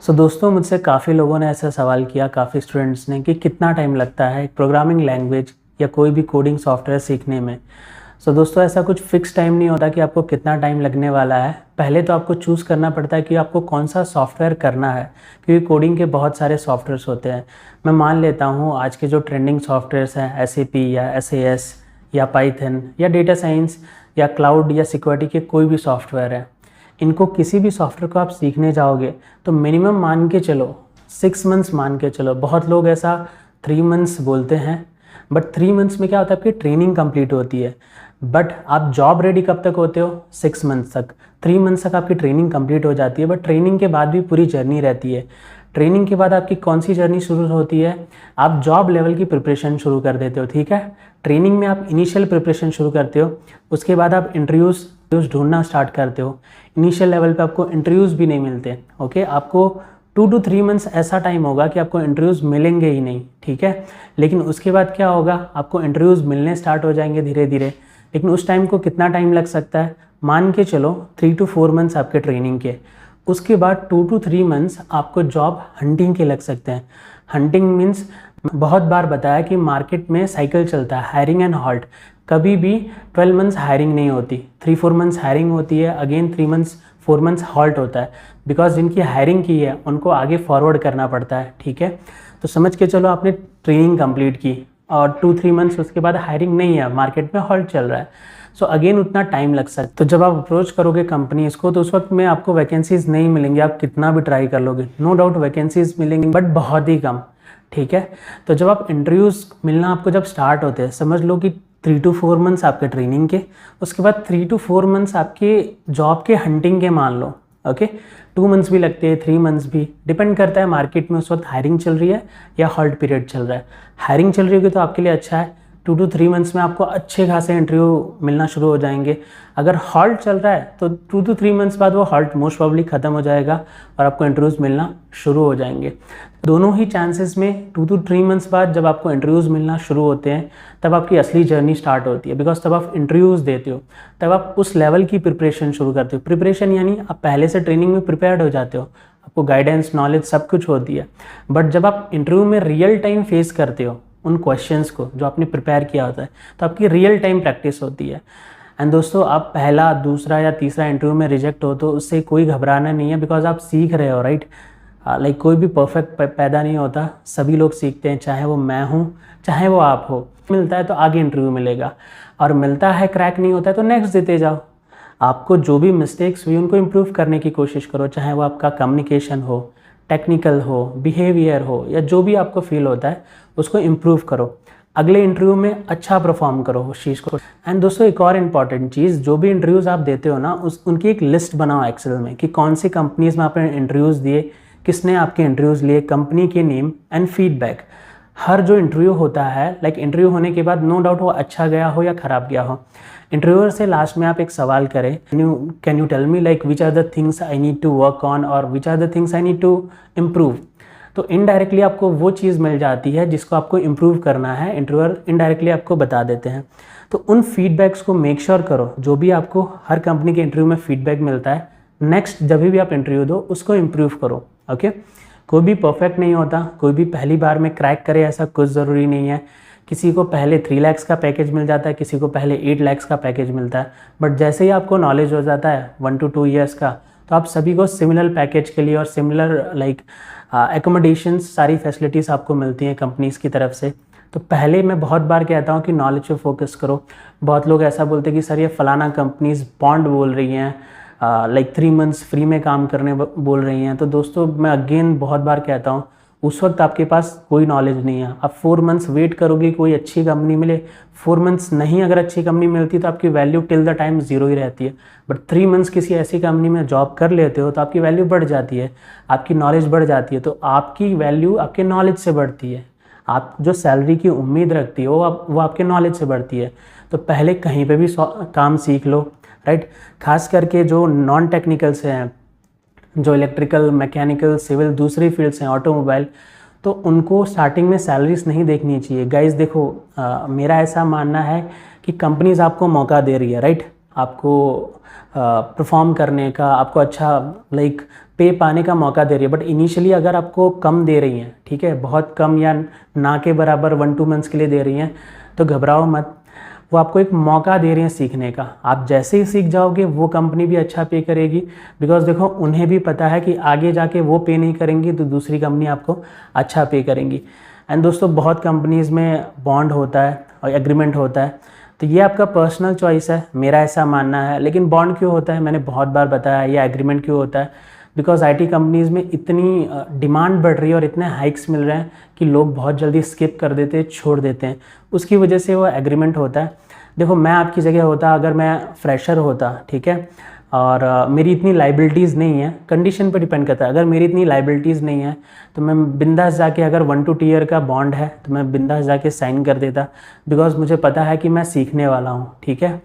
दोस्तों मुझसे काफ़ी लोगों ने ऐसा सवाल किया, काफ़ी स्टूडेंट्स ने, कि कितना टाइम लगता है एक प्रोग्रामिंग लैंग्वेज या कोई भी कोडिंग सॉफ्टवेयर सीखने में। दोस्तों ऐसा कुछ फिक्स टाइम नहीं होता कि आपको कितना टाइम लगने वाला है। पहले तो आपको चूज़ करना पड़ता है कि आपको कौन सा सॉफ्टवेयर करना है, क्योंकि कोडिंग के बहुत सारे सॉफ्टवेयर्स होते हैं। मैं मान लेता हूँ आज के जो ट्रेंडिंग सॉफ्टवेयर्स हैं SAP या SAS या पाइथन या डेटा साइंस या क्लाउड या सिक्योरिटी के कोई भी सॉफ्टवेयर है, इनको किसी भी सॉफ्टवेयर को आप सीखने जाओगे तो मिनिमम मान के चलो 6 मंथ्स मान के चलो। बहुत लोग ऐसा 3 मंथ्स बोलते हैं, बट 3 मंथ्स में क्या होता है, आपकी ट्रेनिंग कंप्लीट होती है। बट आप जॉब रेडी कब तक होते हो? 6 मंथ्स तक। 3 मंथ्स तक आपकी ट्रेनिंग कंप्लीट हो जाती है, बट ट्रेनिंग के बाद भी पूरी जर्नी रहती है। ट्रेनिंग के बाद आपकी कौन सी जर्नी शुरू होती है? आप जॉब लेवल की प्रिपरेशन शुरू कर देते हो, ठीक है। ट्रेनिंग में आप इनिशियल प्रिपरेशन शुरू करते हो, उसके बाद आप इंटरव्यूज़ ढूंढना स्टार्ट करते हो। इनिशियल लेवल पे आपको इंटरव्यूज़ भी नहीं मिलते, ओके। आपको 2 to 3 मंथ्स ऐसा टाइम होगा कि आपको इंटरव्यूज़ मिलेंगे ही नहीं, ठीक है। लेकिन उसके बाद क्या होगा, आपको इंटरव्यूज़ मिलने स्टार्ट हो जाएंगे धीरे धीरे। लेकिन उस टाइम को कितना टाइम लग सकता है? मान के चलो 3 to 4 मंथ्स आपके ट्रेनिंग के। उसके बाद 2 to 3 मंथ्स आपको जॉब हंटिंग के लग सकते हैं। हंटिंग मीन्स, बहुत बार बताया कि मार्केट में साइकिल चलता है, हायरिंग एंड हॉल्ट। कभी भी 12 मंथ्स हायरिंग नहीं होती, 3-4 मंथ्स हायरिंग होती है, अगेन 3-4 मंथ्स हॉल्ट होता है। बिकॉज जिनकी हायरिंग की है उनको आगे फॉरवर्ड करना पड़ता है, ठीक है। तो समझ के चलो आपने ट्रेनिंग कंप्लीट की और 2-3 मंथ्स उसके बाद हायरिंग नहीं है, मार्केट में हॉल्ट चल रहा है। अगेन उतना टाइम लग सकता है। तो जब आप अप्रोच करोगे कंपनीज को तो उस वक्त में आपको वैकेंसीज नहीं मिलेंगी, आप कितना भी ट्राई कर लोगे। नो डाउट वैकेंसीज मिलेंगी, बट बहुत ही कम, ठीक है। तो जब आप इंटरव्यूज़ मिलना आपको जब स्टार्ट होते हैं, समझ लो कि 3 to 4 मंथ्स आपके ट्रेनिंग के, उसके बाद 3 to 4 मंथ्स आपके जॉब के हंटिंग के मान लो, ओके। 2 मंथ्स भी लगते हैं, 3 मंथ्स भी, डिपेंड करता है मार्केट में उस वक्त हायरिंग चल रही है या हॉल्ट पीरियड चल रहा है। हायरिंग चल रही होगी तो आपके लिए अच्छा है, 2 to 3 मंथ्स में आपको अच्छे खासे इंटरव्यू मिलना शुरू हो जाएंगे। अगर हॉल्ट चल रहा है तो 2 to 3 मंथ्स बाद वो हॉल्ट मोस्ट प्रोबेबली ख़त्म हो जाएगा और आपको इंटरव्यूज़ मिलना शुरू हो जाएंगे। दोनों ही चांसेस में 2 to 3 मंथ्स बाद जब आपको इंटरव्यूज़ मिलना शुरू होते हैं तब आपकी असली जर्नी स्टार्ट होती है। बिकॉज तब आप इंटरव्यूज़ देते हो, तब आप उस लेवल की प्रिपरेशन शुरू करते हो। प्रिपरेशन यानी आप पहले से ट्रेनिंग में प्रिपेयर्ड हो जाते हो, आपको गाइडेंस, नॉलेज सब कुछ होती है। बट जब आप इंटरव्यू में रियल टाइम फेस करते हो उन क्वेश्चंस को जो आपने प्रिपेयर किया होता है, तो आपकी रियल टाइम प्रैक्टिस होती है। एंड दोस्तों, आप पहला, दूसरा या तीसरा इंटरव्यू में रिजेक्ट हो तो उससे कोई घबराना नहीं है, बिकॉज आप सीख रहे हो, राइट। लाइक कोई भी परफेक्ट पैदा नहीं होता, सभी लोग सीखते हैं, चाहे वो मैं हूँ चाहे वो आप हो। मिलता है तो आगे इंटरव्यू मिलेगा, और मिलता है क्रैक नहीं होता है तो नेक्स्ट देते जाओ। आपको जो भी मिस्टेक्स हुई उनको इम्प्रूव करने की कोशिश करो, चाहे वो आपका कम्युनिकेशन हो, टेक्निकल हो, बिहेवियर हो, या जो भी आपको फील होता है उसको इम्प्रूव करो। अगले इंटरव्यू में अच्छा परफॉर्म करो उस चीज़ को। एंड दोस्तों, एक और इम्पॉर्टेंट चीज़, जो भी इंटरव्यूज़ आप देते हो ना, उनकी एक लिस्ट बनाओ एक्सेल में कि कौन सी कंपनीज़ में आपने इंटरव्यूज़ दिए, किसने आपके इंटरव्यूज़ लिए, कंपनी के नेम एंड फीडबैक। हर जो इंटरव्यू होता है, लाइक इंटरव्यू होने के बाद नो डाउट वो अच्छा गया हो या ख़राब गया हो, इंटरव्यूअर से लास्ट में आप एक सवाल करें, can you tell me like which are the things I need to work on और which are the things I need to improve. तो इनडायरेक्टली आपको वो चीज़ मिल जाती है जिसको आपको इम्प्रूव करना है, इंटरव्यूअर इनडायरेक्टली आपको बता देते हैं। तो उन फीडबैक्स को मेक श्योर करो, जो भी आपको हर कंपनी के इंटरव्यू में फीडबैक मिलता है, नेक्स्ट जब भी आप इंटरव्यू दो उसको इम्प्रूव करो, ओके। कोई भी परफेक्ट नहीं होता, कोई भी पहली बार में क्रैक करे ऐसा कुछ ज़रूरी नहीं है। किसी को पहले 3 लाख का पैकेज मिल जाता है, किसी को पहले 8 लाख का पैकेज मिलता है, बट जैसे ही आपको नॉलेज हो जाता है 1 to 2 ईयर्स का, तो आप सभी को सिमिलर पैकेज के लिए और सिमिलर लाइक एकोमोडेशंस, सारी फैसिलिटीज़ आपको मिलती हैं कंपनीज़ की तरफ से। तो पहले मैं बहुत बार कहता हूँ कि नॉलेज पे फोकस करो। बहुत लोग ऐसा बोलते हैं कि सर ये फलाना कंपनीज़ बॉन्ड बोल रही हैं, लाइक 3 मंथ्स फ्री में काम करने बोल रही हैं। तो दोस्तों, मैं अगेन बहुत बार कहता हूँ, उस वक्त आपके पास कोई नॉलेज नहीं है। आप 4 मंथ्स वेट करोगे कोई अच्छी कंपनी मिले, 4 मंथ्स नहीं अगर अच्छी कंपनी मिलती तो आपकी वैल्यू टिल द टाइम 0 ही रहती है। बट 3 मंथ्स किसी ऐसी कंपनी में जॉब कर लेते हो तो आपकी वैल्यू बढ़ जाती है, आपकी नॉलेज बढ़ जाती है। तो आपकी वैल्यू आपके नॉलेज से बढ़ती है। आप जो सैलरी की उम्मीद रखती हो वो आपके नॉलेज से बढ़ती है। तो पहले कहीं पे भी काम सीख लो, राइट। खास करके जो नॉन टेक्निकल से हैं, जो इलेक्ट्रिकल, मैकेनिकल, सिविल, दूसरी फील्ड्स हैं, ऑटोमोबाइल, तो उनको स्टार्टिंग में सैलरीज नहीं देखनी चाहिए। गाइस देखो, मेरा ऐसा मानना है कि कंपनीज आपको मौका दे रही है, राइट, आपको परफॉर्म करने का, आपको अच्छा लाइक पे पाने का मौका दे रही है, बट इनिशियली अगर आपको कम दे रही हैं, ठीक है, बहुत कम या ना के बराबर 1-2 मंथ्स के लिए दे रही हैं, तो घबराओ मत। वो आपको एक मौका दे रही हैं सीखने का। आप जैसे ही सीख जाओगे वो कंपनी भी अच्छा पे करेगी, बिकॉज देखो उन्हें भी पता है कि आगे जाके वो पे नहीं करेंगी तो दूसरी कंपनी आपको अच्छा पे करेंगी। एंड दोस्तों बहुत कंपनीज़ में बॉन्ड होता है और एग्रीमेंट होता है, तो ये आपका पर्सनल चॉइस है, मेरा ऐसा मानना है। लेकिन बॉन्ड क्यों होता है मैंने बहुत बार बताया, या एग्रीमेंट क्यों होता है, बिकॉज आईटी कंपनीज़ में इतनी डिमांड बढ़ रही है और इतने हाइक्स मिल रहे हैं कि लोग बहुत जल्दी स्किप कर देते हैं, छोड़ देते हैं, उसकी वजह से वो एग्रीमेंट होता है। देखो मैं आपकी जगह होता, अगर मैं फ्रेशर होता, ठीक है, और मेरी इतनी लाइबिलिटीज़ नहीं है, कंडीशन पर डिपेंड करता है, अगर मेरी इतनी लाइबिलिटीज़ नहीं है तो मैं बिंदास जाके, अगर 1 to 2 ईयर का बॉन्ड है तो मैं बिंदास जाके साइन कर देता, बिकॉज मुझे पता है कि मैं सीखने वाला हूँ, ठीक है।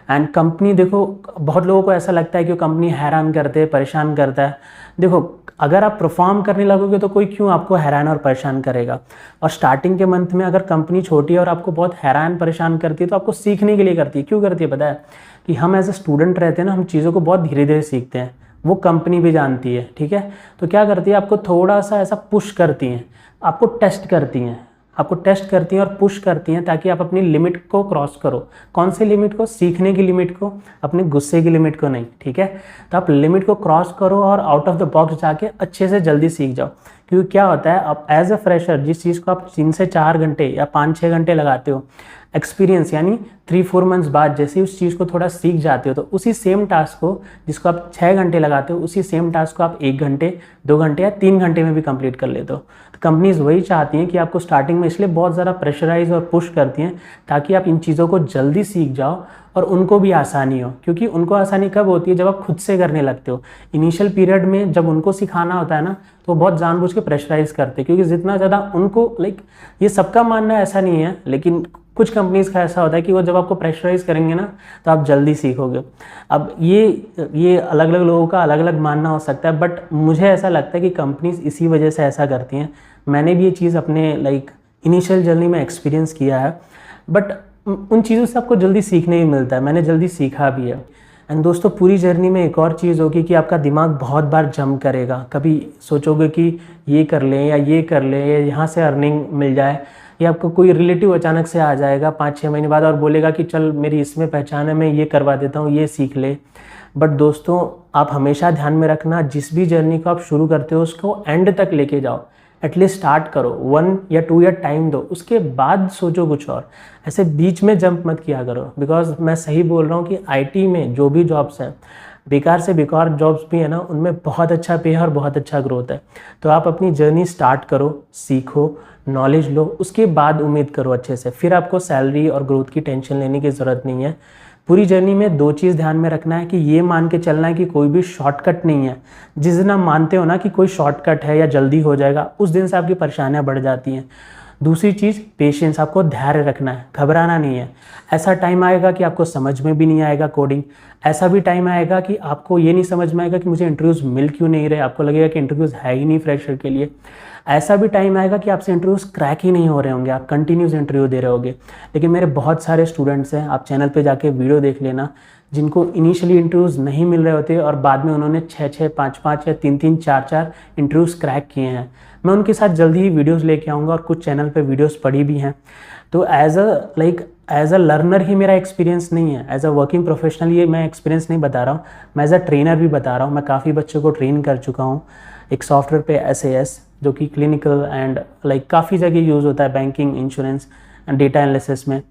एंड कंपनी, देखो बहुत लोगों को ऐसा लगता है कि कंपनी हैरान करते हैं, परेशान करता है। देखो अगर आप परफॉर्म करने लगोगे तो कोई क्यों आपको हैरान और परेशान करेगा। और स्टार्टिंग के मंथ में अगर कंपनी छोटी है और आपको बहुत हैरान परेशान करती है तो आपको सीखने के लिए करती है। क्यों करती है पता है, कि हम एज ए स्टूडेंट रहते हैं ना, हम चीज़ों को बहुत धीरे धीरे सीखते हैं, वो कंपनी भी जानती है, ठीक है। तो क्या करती है, आपको थोड़ा सा ऐसा पुश करती हैं, आपको टेस्ट करती हैं, आपको टेस्ट करती हैं और पुश करती हैं ताकि आप अपनी लिमिट को क्रॉस करो। कौन सी लिमिट को, सीखने की लिमिट को, अपने गुस्से की लिमिट को नहीं, ठीक है। तो आप लिमिट को क्रॉस करो और आउट ऑफ द बॉक्स जाके अच्छे से जल्दी सीख जाओ। क्योंकि क्या होता है, आप एज अ फ्रेशर जिस चीज़ को आप 3 से 4 घंटे या 5-6 घंटे लगाते हो, एक्सपीरियंस यानी 3-4 मंथ्स बाद जैसे ही उस चीज़ को थोड़ा सीख जाते हो, तो उसी सेम टास्क को जिसको आप 6 घंटे लगाते हो, उसी सेम टास्क को आप 1 घंटे, 2 घंटे या 3 घंटे में भी कंप्लीट कर लेते हो। तो कंपनीज वही चाहती हैं कि आपको स्टार्टिंग में इसलिए बहुत ज़्यादा प्रेशराइज और पुश करती हैं ताकि आप इन चीज़ों को जल्दी सीख जाओ और उनको भी आसानी हो। क्योंकि उनको आसानी कब होती है, जब आप खुद से करने लगते हो। इनिशियल पीरियड में जब उनको सिखाना होता है ना, तो बहुत जानबूझ के प्रेशराइज करते हैं, क्योंकि जितना ज़्यादा उनको ये सबका मानना ऐसा नहीं है, लेकिन कुछ कंपनीज का ऐसा होता है कि वो जब आपको प्रेशराइज करेंगे ना तो आप जल्दी सीखोगे। अब ये अलग अलग लोगों का अलग अलग मानना हो सकता है, बट मुझे ऐसा लगता है कि कंपनीज इसी वजह से ऐसा करती हैं। मैंने भी ये चीज़ अपने इनिशियल जर्नी में एक्सपीरियंस किया है, बट उन चीज़ों से आपको जल्दी सीखने भी मिलता है, मैंने जल्दी सीखा भी है। एंड दोस्तों पूरी जर्नी में एक और चीज़ होगी कि आपका दिमाग बहुत बार जंप करेगा। कभी सोचोगे कि ये कर लें या ये कर लें या यहाँ से अर्निंग मिल जाए, या आपको कोई रिलेटिव अचानक से आ जाएगा 5-6 महीने बाद और बोलेगा कि चल मेरी इसमें पहचान है, मैं ये करवा देता हूँ, ये सीख ले। बट दोस्तों आप हमेशा ध्यान में रखना, जिस भी जर्नी को आप शुरू करते हो उसको एंड तक लेके जाओ। एटलीस्ट स्टार्ट करो, 1 या 2 ईयर टाइम दो, उसके बाद सोचो कुछ और। ऐसे बीच में जंप मत किया करो, बिकॉज मैं सही बोल रहा हूँ कि आईटी में जो भी जॉब्स हैं, बेकार से बेकार जॉब्स भी है ना, उनमें बहुत अच्छा पे है और बहुत अच्छा ग्रोथ है। तो आप अपनी जर्नी स्टार्ट करो, सीखो, नॉलेज लो, उसके बाद उम्मीद करो अच्छे से, फिर आपको सैलरी और ग्रोथ की टेंशन लेने की ज़रूरत नहीं है। पूरी जर्नी में 2 चीज़ ध्यान में रखना है कि ये मान के चलना है कि कोई भी शॉर्टकट नहीं है। जिस दिन आप मानते हो ना कि कोई शॉर्टकट है या जल्दी हो जाएगा, उस दिन से आपकी परेशानियां बढ़ जाती हैं। दूसरी चीज़ पेशेंस, आपको धैर्य रखना है, घबराना नहीं है। ऐसा टाइम आएगा कि आपको समझ में भी नहीं आएगा कोडिंग, ऐसा भी टाइम आएगा कि आपको ये नहीं समझ में आएगा कि मुझे इंटरव्यूज़ मिल क्यों नहीं रहे, आपको लगेगा कि इंटरव्यूज़ है ही नहीं फ्रेशर के लिए। ऐसा भी टाइम आएगा कि आपसे इंटरव्यूज़ क्रैक ही नहीं हो रहे होंगे, आप कंटिन्यूस इंटरव्यू दे रहे होंगे। लेकिन मेरे बहुत सारे स्टूडेंट्स हैं, आप चैनल पे जाके वीडियो देख लेना, जिनको इनिशियली इंटरव्यूज़ नहीं मिल रहे होते और बाद में उन्होंने 6-6, 5-5 या 3-3, 4-4 इंटरव्यूज़ क्रैक किए हैं। मैं उनके साथ जल्दी ही वीडियोज़ लेके आऊँगा और कुछ चैनल पे वीडियोज़ पड़ी भी हैं। तो एज अ लर्नर ही मेरा एक्सपीरियंस नहीं है, एज अ वर्किंग प्रोफेशनल ये मैं एक्सपीरियंस नहीं बता रहा हूँ, मैं एज अ ट्रेनर भी बता रहा हूँ। मैं काफ़ी बच्चों को ट्रेन कर चुका हूँ एक सॉफ्टवेयर पे SAS, जो कि क्लिनिकल एंड काफ़ी जगह यूज़ होता है, banking, insurance and data analysis में।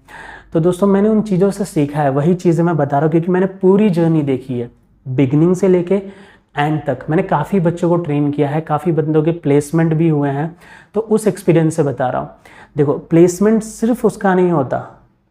तो दोस्तों मैंने उन चीज़ों से सीखा है, वही चीज़ें मैं बता रहा हूँ, क्योंकि मैंने पूरी जर्नी देखी है, बिगिनिंग से लेके एंड तक। मैंने काफ़ी बच्चों को ट्रेन किया है, काफ़ी बंदों के प्लेसमेंट भी हुए हैं, तो उस एक्सपीरियंस से बता रहा हूँ। देखो प्लेसमेंट सिर्फ उसका नहीं होता,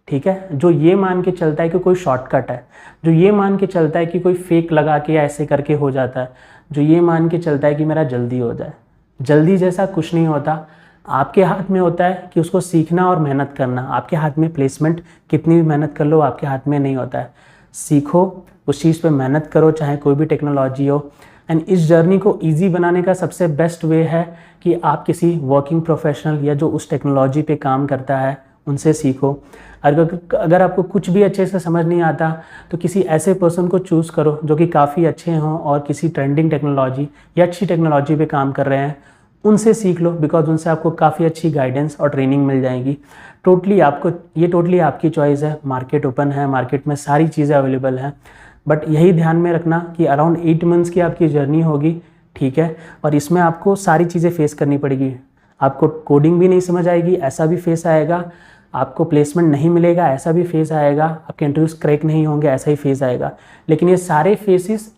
ठीक है, जो ये मान के चलता है कि कोई शॉर्टकट है, जो ये मान के चलता है कि कोई फेक लगा के या ऐसे करके हो जाता है, जो ये मान के चलता है कि मेरा जल्दी हो जाए। जल्दी जैसा कुछ नहीं होता, आपके हाथ में होता है कि उसको सीखना और मेहनत करना। आपके हाथ में प्लेसमेंट कितनी भी मेहनत कर लो आपके हाथ में नहीं होता है। सीखो, उस चीज़ पे मेहनत करो, चाहे कोई भी टेक्नोलॉजी हो। एंड इस जर्नी को ईजी बनाने का सबसे बेस्ट वे है कि आप किसी वर्किंग प्रोफेशनल या जो उस टेक्नोलॉजी पे काम करता है उनसे सीखो। अगर आपको कुछ भी अच्छे से समझ नहीं आता तो किसी ऐसे पर्सन को चूज़ करो जो कि काफ़ी अच्छे हों और किसी ट्रेंडिंग टेक्नोलॉजी या अच्छी टेक्नोलॉजी पे काम कर रहे हैं, उनसे सीख लो, बिकॉज उनसे आपको काफ़ी अच्छी गाइडेंस और ट्रेनिंग मिल जाएगी। टोटली आपकी चॉइस है, मार्केट ओपन है, मार्केट में सारी चीज़ें अवेलेबल हैं, बट यही ध्यान में रखना कि अराउंड 8 मंथ्स की आपकी जर्नी होगी, ठीक है, और इसमें आपको सारी चीज़ें फेस करनी पड़ेगी। आपको कोडिंग भी नहीं समझ आएगी, ऐसा भी फेस आएगा, आपको प्लेसमेंट नहीं मिलेगा, ऐसा भी फेस आएगा, आपके इंटरव्यूज क्रैक नहीं होंगे, ऐसा ही फेस आएगा। लेकिन ये सारे फेसेस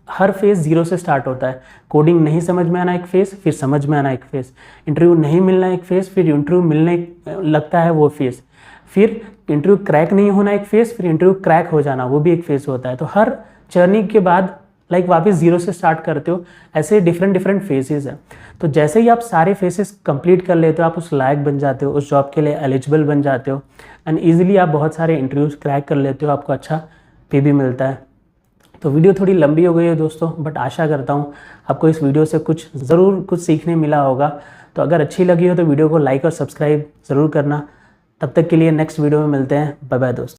हर फेस 0 से स्टार्ट होता है। कोडिंग नहीं समझ में आना एक फेस, फिर समझ में आना एक फेस, इंटरव्यू नहीं मिलना एक फेस, फिर इंटरव्यू मिलने लगता है वो फेस, फिर इंटरव्यू क्रैक नहीं होना एक फेस, फिर इंटरव्यू क्रैक हो जाना वो भी एक फेस होता है। तो हर जर्नी के बाद वापस 0 से स्टार्ट करते हो, ऐसे डिफरेंट फेसेस हैं। तो जैसे ही आप सारे फेसेस कंप्लीट कर लेते हो, आप उस लायक बन जाते हो, उस जॉब के लिए एलिजिबल बन जाते हो, एंड ईजिली आप बहुत सारे इंटरव्यूज क्रैक कर लेते हो, आपको अच्छा पे भी मिलता है। तो वीडियो थोड़ी लंबी हो गई है दोस्तों, बट आशा करता हूँ आपको इस वीडियो से ज़रूर कुछ सीखने मिला होगा। तो अगर अच्छी लगी हो तो वीडियो को लाइक और सब्सक्राइब ज़रूर करना। तब तक के लिए नेक्स्ट वीडियो में मिलते हैं। बाय बाय दोस्तों।